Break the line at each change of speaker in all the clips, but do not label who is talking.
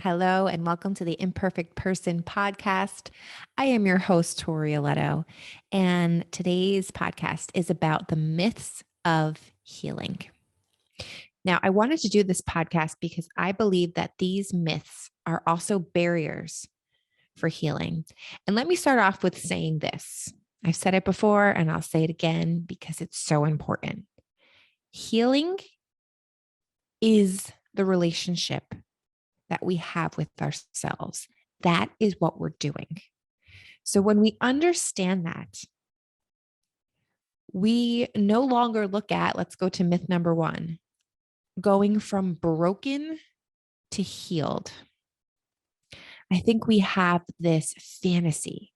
Hello, and welcome to the Imperfect Person podcast. I am your host, Tori Aletto, and today's podcast is about the myths of healing. Now, I wanted to do this podcast because I believe that these myths are also barriers for healing. And let me start off with saying this. I've said it before, and I'll say it again because it's so important. Healing is the relationship that we have with ourselves. That is what we're doing. So when we understand that, we no longer look at, let's go to myth number one, going from broken to healed. I think we have this fantasy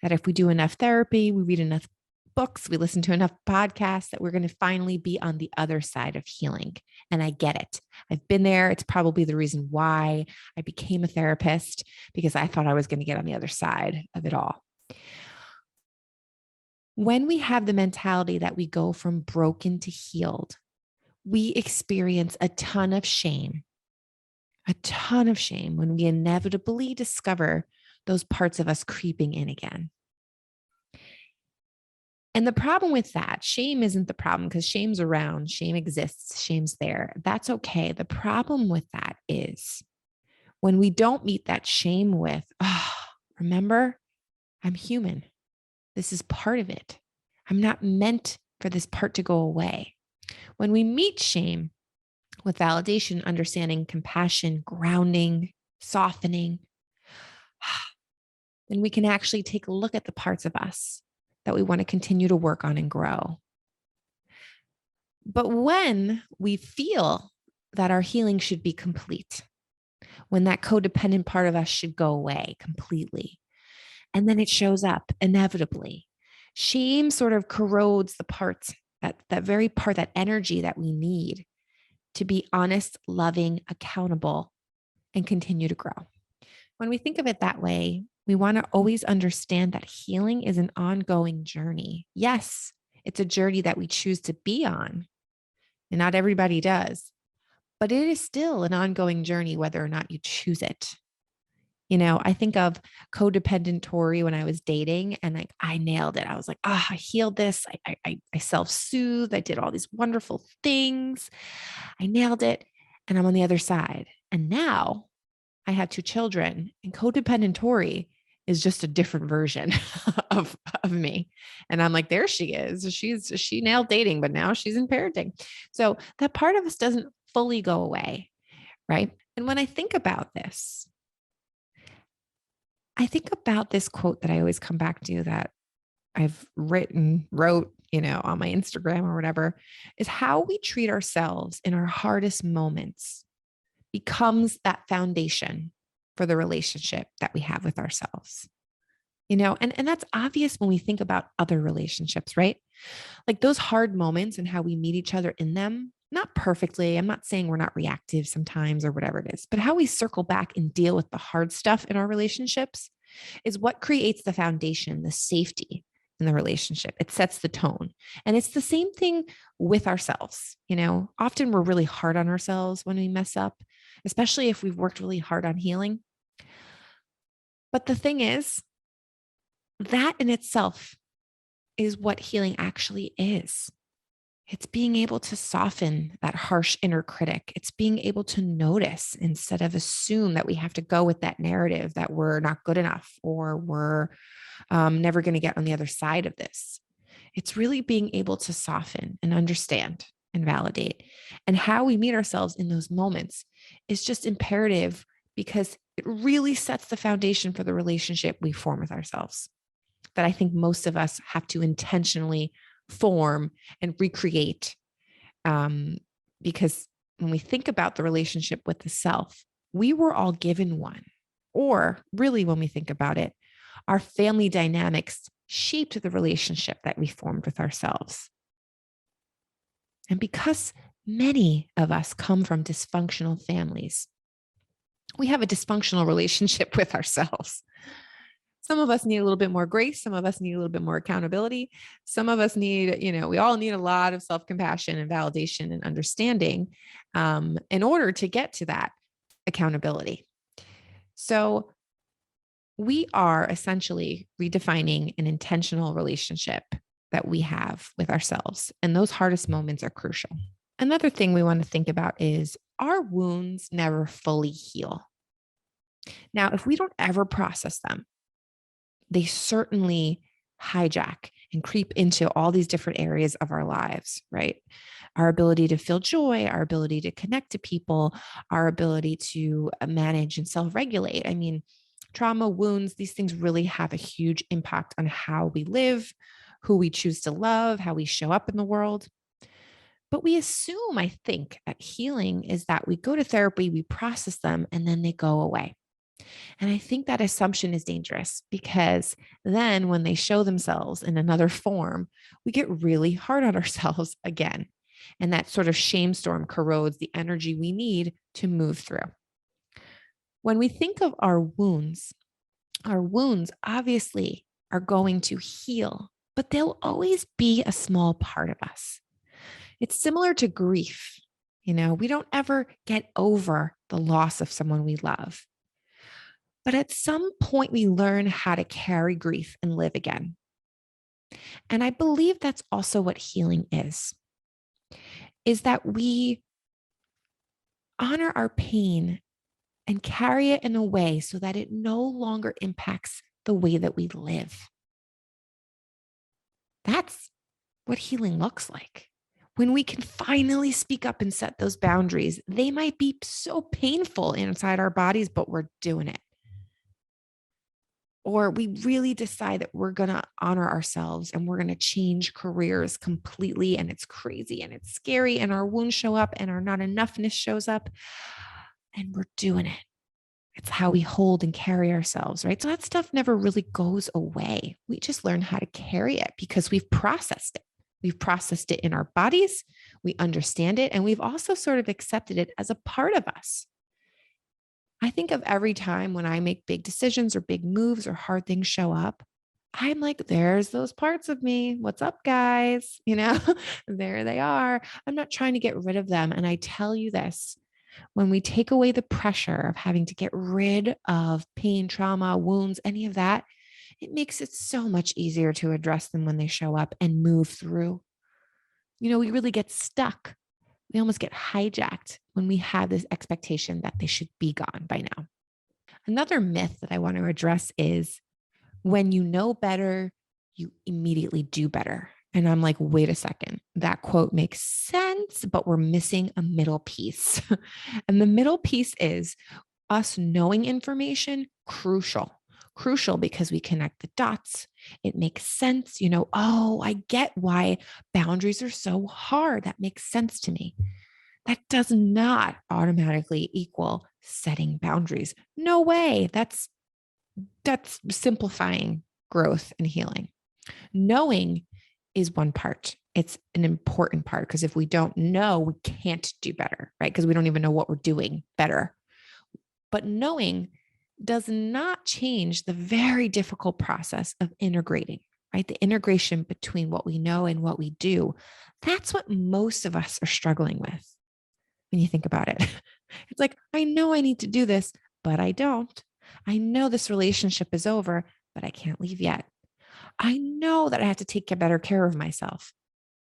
that if we do enough therapy, we read enough books, we listen to enough podcasts, that we're going to finally be on the other side of healing. And I get it. I've been there. It's probably the reason why I became a therapist, because I thought I was going to get on the other side of it all. When we have the mentality that we go from broken to healed, we experience a ton of shame when we inevitably discover those parts of us creeping in again. And the problem with that, shame isn't the problem, because shame's around, shame exists, shame's there. That's okay. The problem with that is when we don't meet that shame with, remember, I'm human. This is part of it. I'm not meant for this part to go away. When we meet shame with validation, understanding, compassion, grounding, softening, then we can actually take a look at the parts of us that we want to continue to work on and grow. But when we feel that our healing should be complete, when that codependent part of us should go away completely, and then it shows up inevitably, shame sort of corrodes the parts, that very part, that energy that we need to be honest, loving, accountable, and continue to grow. When we think of it that way, we want to always understand that healing is an ongoing journey. Yes, it's a journey that we choose to be on, and not everybody does, but it is still an ongoing journey, whether or not you choose it. I think of codependent Tori when I was dating, and I nailed it. I was like, I healed this. I self-soothed. I did all these wonderful things. I nailed it. And I'm on the other side. And now I have 2 children, and codependent Tori is just a different version of me. And I'm like, there she is. She nailed dating, but now she's in parenting. So that part of us doesn't fully go away, right? And when I think about this, I think about this quote that I always come back to, that I've wrote, on my Instagram or whatever, is how we treat ourselves in our hardest moments becomes that foundation for the relationship that we have with ourselves. And that's obvious when we think about other relationships, right? Like those hard moments and how we meet each other in them, not perfectly. I'm not saying we're not reactive sometimes or whatever it is, but how we circle back and deal with the hard stuff in our relationships is what creates the foundation, the safety in the relationship. It sets the tone. And it's the same thing with ourselves. Often we're really hard on ourselves when we mess up, especially if we've worked really hard on healing. But the thing is, that in itself is what healing actually is. It's being able to soften that harsh inner critic. It's being able to notice instead of assume that we have to go with that narrative that we're not good enough, or we're never going to get on the other side of this. It's really being able to soften and understand and validate. And how we meet ourselves in those moments is just imperative, because it really sets the foundation for the relationship we form with ourselves, that I think most of us have to intentionally form and recreate. Because when we think about the relationship with the self, we were all given one. Or really, when we think about it, our family dynamics shaped the relationship that we formed with ourselves. And because many of us come from dysfunctional families, we have a dysfunctional relationship with ourselves. Some of us need a little bit more grace. Some of us need a little bit more accountability. Some of us need, we all need a lot of self-compassion and validation and understanding in order to get to that accountability. So we are essentially redefining an intentional relationship that we have with ourselves. And those hardest moments are crucial. Another thing we want to think about is our wounds never fully heal. Now, if we don't ever process them, they certainly hijack and creep into all these different areas of our lives, right? Our ability to feel joy, our ability to connect to people, our ability to manage and self regulate. I mean, trauma, wounds, these things really have a huge impact on how we live, who we choose to love, how we show up in the world. But we assume, I think, that healing is that we go to therapy, we process them, and then they go away. And I think that assumption is dangerous because then when they show themselves in another form, we get really hard on ourselves again. And that sort of shame storm corrodes the energy we need to move through. When we think of our wounds obviously are going to heal, but they'll always be a small part of us. It's similar to grief. We don't ever get over the loss of someone we love. But at some point, we learn how to carry grief and live again. And I believe that's also what healing is that we honor our pain and carry it in a way so that it no longer impacts the way that we live. That's what healing looks like. When we can finally speak up and set those boundaries, they might be so painful inside our bodies, but we're doing it. Or we really decide that we're going to honor ourselves and we're going to change careers completely. And it's crazy and it's scary. And our wounds show up and our not enoughness shows up. And we're doing it. It's how we hold and carry ourselves, right? So that stuff never really goes away. We just learn how to carry it because we've processed it. We've processed it in our bodies. We understand it. And we've also sort of accepted it as a part of us. I think of every time when I make big decisions or big moves or hard things show up, I'm like, there's those parts of me. What's up, guys? There they are. I'm not trying to get rid of them. And I tell you this, when we take away the pressure of having to get rid of pain, trauma, wounds, any of that, it makes it so much easier to address them when they show up and move through. We really get stuck. We almost get hijacked when we have this expectation that they should be gone by now. Another myth that I want to address is when you know better, you immediately do better. And I'm like, wait a second, that quote makes sense, but we're missing a middle piece. And the middle piece is us knowing information, crucial because we connect the dots. It makes sense. Oh, I get why boundaries are so hard. That makes sense to me. That does not automatically equal setting boundaries. No way. That's simplifying growth and healing. Knowing is one part. It's an important part because if we don't know, we can't do better, right? Because we don't even know what we're doing better. But knowing does not change the very difficult process of integrating, right? The integration between what we know and what we do. That's what most of us are struggling with when you think about it. It's like, I know I need to do this, but I don't. I know this relationship is over, but I can't leave yet. I know that I have to take better care of myself,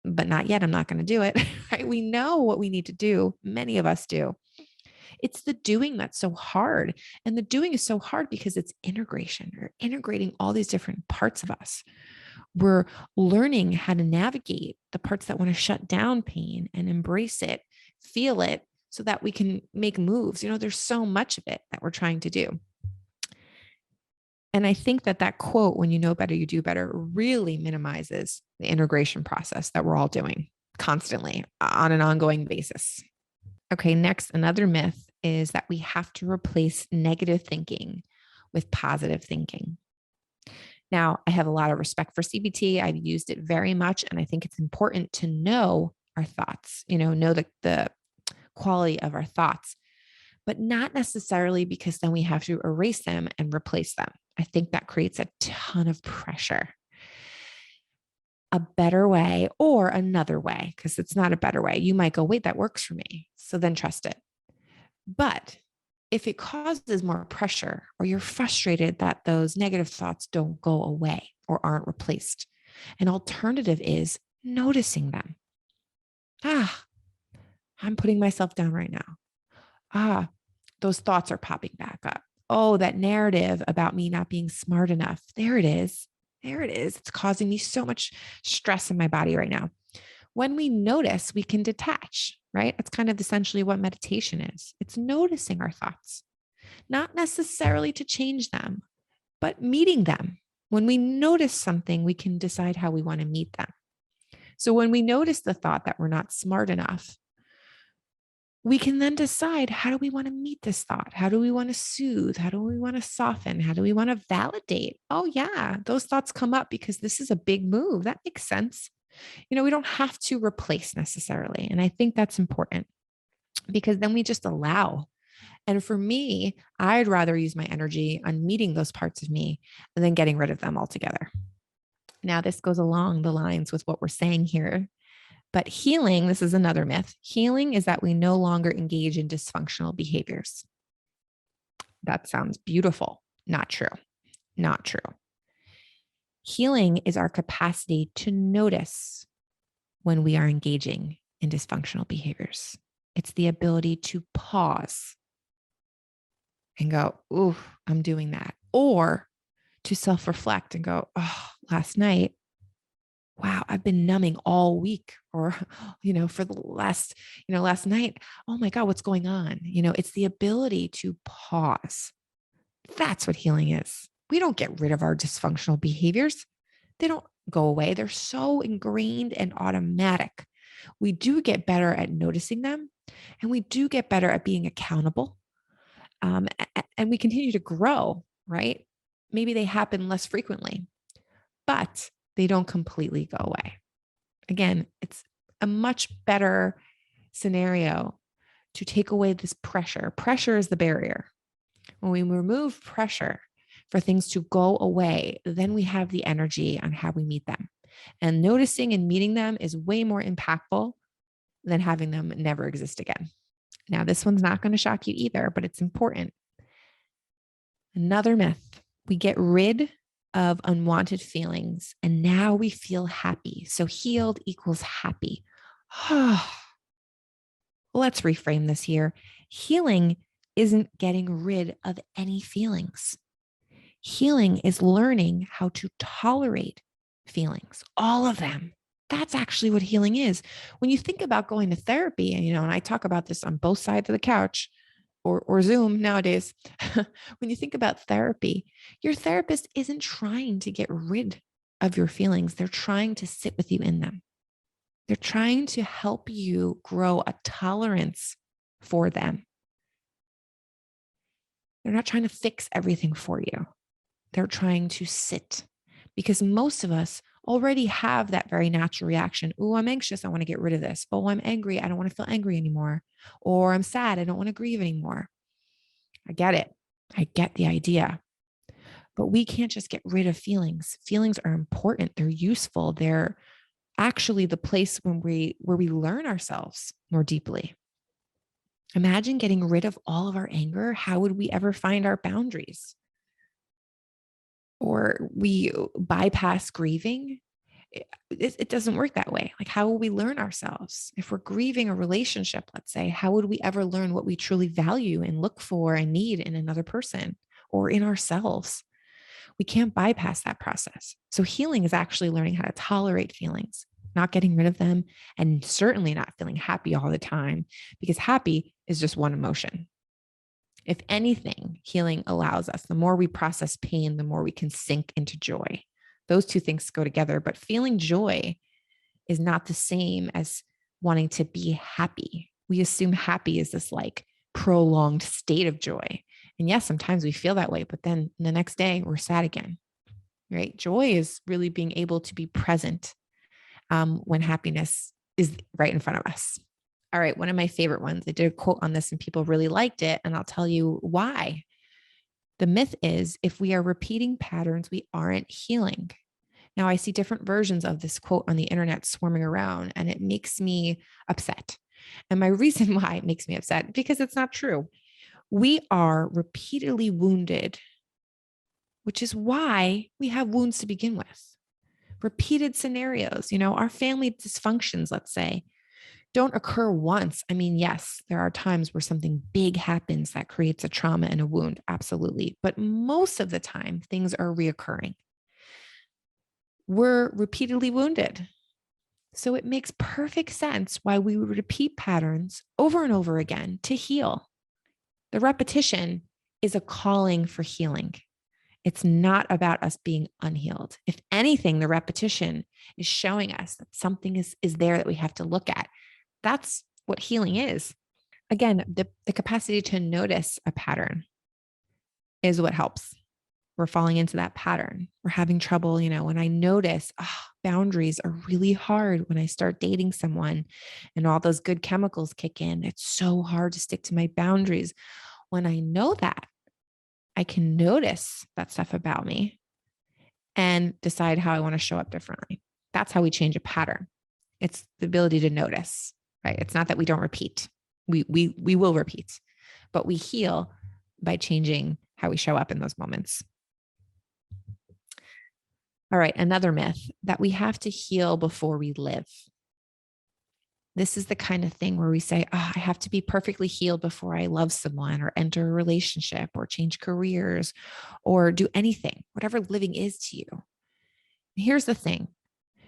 but not yet. I'm not going to do it. Right? We know what we need to do. Many of us do. It's the doing that's so hard. And the doing is so hard because it's integration. We're integrating all these different parts of us. We're learning how to navigate the parts that want to shut down pain and embrace it, feel it, so that we can make moves. There's so much of it that we're trying to do. And I think that quote, when you know better, you do better, really minimizes the integration process that we're all doing constantly on an ongoing basis. Okay, next, another myth is that we have to replace negative thinking with positive thinking. Now, I have a lot of respect for CBT. I've used it very much, and I think it's important to know our thoughts, know the quality of our thoughts, but not necessarily because then we have to erase them and replace them. I think that creates a ton of pressure. A better way or another way, because it's not a better way. You might go, wait, that works for me. So then trust it. But if it causes more pressure or you're frustrated that those negative thoughts don't go away or aren't replaced, an alternative is noticing them. Ah, I'm putting myself down right now. Ah, those thoughts are popping back up. Oh, that narrative about me not being smart enough. There it is. There it is. It's causing me so much stress in my body right now. When we notice, we can detach, right? That's kind of essentially what meditation is. It's noticing our thoughts, not necessarily to change them, but meeting them. When we notice something, we can decide how we want to meet them. So when we notice the thought that we're not smart enough, we can then decide, how do we want to meet this thought? How do we want to soothe? How do we want to soften? How do we want to validate? Oh, yeah, those thoughts come up because this is a big move. That makes sense. We don't have to replace necessarily. And I think that's important because then we just allow. And for me, I'd rather use my energy on meeting those parts of me than getting rid of them altogether. Now, this goes along the lines with what we're saying here. But healing, this is another myth. Healing is that we no longer engage in dysfunctional behaviors. That sounds beautiful. Not true. Not true. Healing is our capacity to notice when we are engaging in dysfunctional behaviors. It's the ability to pause and go, ooh, I'm doing that. Or to self-reflect and go, oh, last night, wow, I've been numbing all week. Or, for the last night, oh my God, what's going on? It's the ability to pause. That's what healing is. We don't get rid of our dysfunctional behaviors. They don't go away. They're so ingrained and automatic. We do get better at noticing them, and we do get better at being accountable. And we continue to grow, right? Maybe they happen less frequently, but they don't completely go away. Again, it's a much better scenario to take away this pressure. Pressure is the barrier. When we remove pressure for things to go away, then we have the energy on how we meet them. And noticing and meeting them is way more impactful than having them never exist again. Now, this one's not going to shock you either, but it's important. Another myth: we get rid of unwanted feelings and now we feel happy. So healed equals happy. Let's reframe this here. Healing isn't getting rid of any feelings. Healing is learning how to tolerate feelings, all of them. That's actually what healing is. When you think about going to therapy, and I talk about this on both sides of the couch or Zoom nowadays, when you think about therapy, your therapist isn't trying to get rid of your feelings. They're trying to sit with you in them. They're trying to help you grow a tolerance for them. They're not trying to fix everything for you. They're trying to sit, because most of us already have that very natural reaction. Oh, I'm anxious. I want to get rid of this. Oh, I'm angry. I don't want to feel angry anymore. Or I'm sad. I don't want to grieve anymore. I get it. I get the idea. But we can't just get rid of feelings. Feelings are important. They're useful. They're actually the place where we learn ourselves more deeply. Imagine getting rid of all of our anger. How would we ever find our boundaries? Or we bypass grieving. It doesn't work that way. Like, how will we learn ourselves? If we're grieving a relationship, let's say, how would we ever learn what we truly value and look for and need in another person or in ourselves? We can't bypass that process. So healing is actually learning how to tolerate feelings, not getting rid of them, and certainly not feeling happy all the time, because happy is just one emotion. If anything, healing allows us, the more we process pain, the more we can sink into joy. Those two things go together, but feeling joy is not the same as wanting to be happy. We assume happy is this like prolonged state of joy. And yes, sometimes we feel that way, but then the next day we're sad again, right? Joy is really being able to be present when happiness is right in front of us. All right, one of my favorite ones. I did a quote on this and people really liked it, and I'll tell you why. The myth is, if we are repeating patterns, we aren't healing. Now, I see different versions of this quote on the internet swarming around, and it makes me upset. And my reason why it makes me upset, because it's not true. We are repeatedly wounded, which is why we have wounds to begin with. Repeated scenarios, our family dysfunctions, let's say, don't occur once. I mean, yes, there are times where something big happens that creates a trauma and a wound, absolutely. But most of the time, things are reoccurring. We're repeatedly wounded. So it makes perfect sense why we would repeat patterns over and over again to heal. The repetition is a calling for healing. It's not about us being unhealed. If anything, the repetition is showing us that something is there that we have to look at. That's what healing is. Again, the capacity to notice a pattern is what helps. We're falling into that pattern. We're having trouble, when I notice boundaries are really hard when I start dating someone and all those good chemicals kick in. It's so hard to stick to my boundaries. When I know that, I can notice that stuff about me and decide how I want to show up differently. That's how we change a pattern. It's the ability to notice, right? It's not that we don't repeat. We will repeat, but we heal by changing how we show up in those moments. All right, another myth that we have to heal before we live. This is the kind of thing where we say, I have to be perfectly healed before I love someone or enter a relationship or change careers or do anything, whatever living is to you. Here's the thing.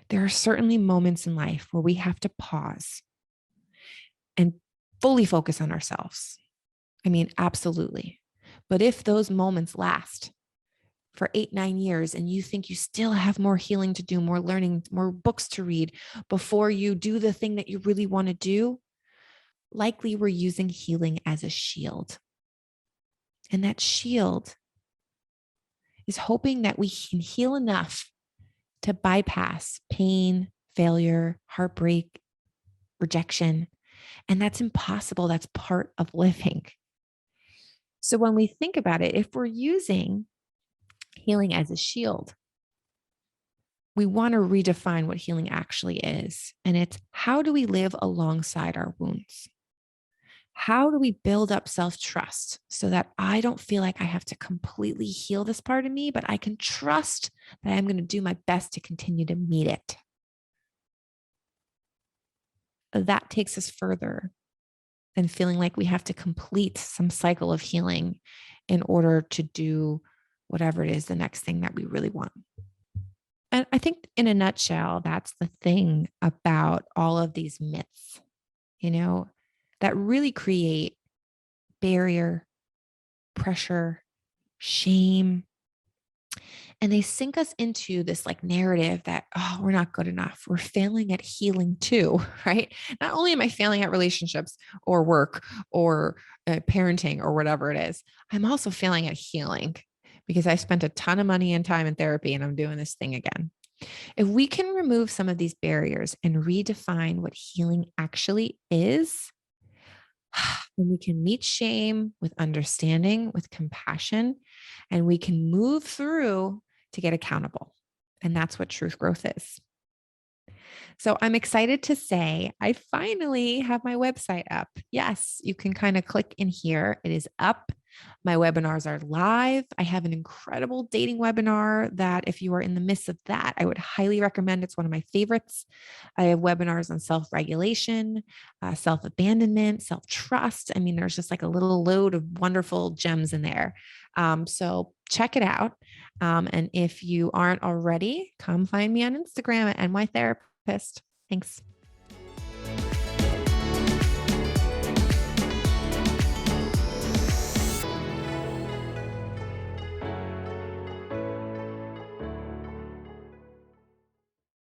There are certainly moments in life where we have to pause and fully focus on ourselves. I mean, absolutely. But if those moments last for 8-9 years and you think you still have more healing to do, more learning, more books to read before you do the thing that you really want to do, likely we're using healing as a shield. And that shield is hoping that we can heal enough to bypass pain, failure, heartbreak, rejection. And that's impossible. That's part of living. So when we think about it, if we're using healing as a shield, we want to redefine what healing actually is. And it's how do we live alongside our wounds? How do we build up self-trust so that I don't feel like I have to completely heal this part of me, but I can trust that I'm going to do my best to continue to meet it? That takes us further than feeling like we have to complete some cycle of healing in order to do whatever it is, the next thing that we really want. And I think in a nutshell, that's the thing about all of these myths, that really create barrier, pressure, shame. And they sink us into this narrative that, we're not good enough. We're failing at healing too, right? Not only am I failing at relationships or work or parenting or whatever it is, I'm also failing at healing because I spent a ton of money and time in therapy and I'm doing this thing again. If we can remove some of these barriers and redefine what healing actually is, then we can meet shame with understanding, with compassion, and we can move through to get accountable. And that's what truth growth is. So I'm excited to say I finally have my website up. Yes, you can kind of click in here. It is up. My webinars are live. I have an incredible dating webinar that if you are in the midst of that, I would highly recommend. It's one of my favorites. I have webinars on self-regulation, self-abandonment, self-trust. I mean, there's just a little load of wonderful gems in there. So check it out. And if you aren't already, come find me on Instagram at nytherapist. Thanks.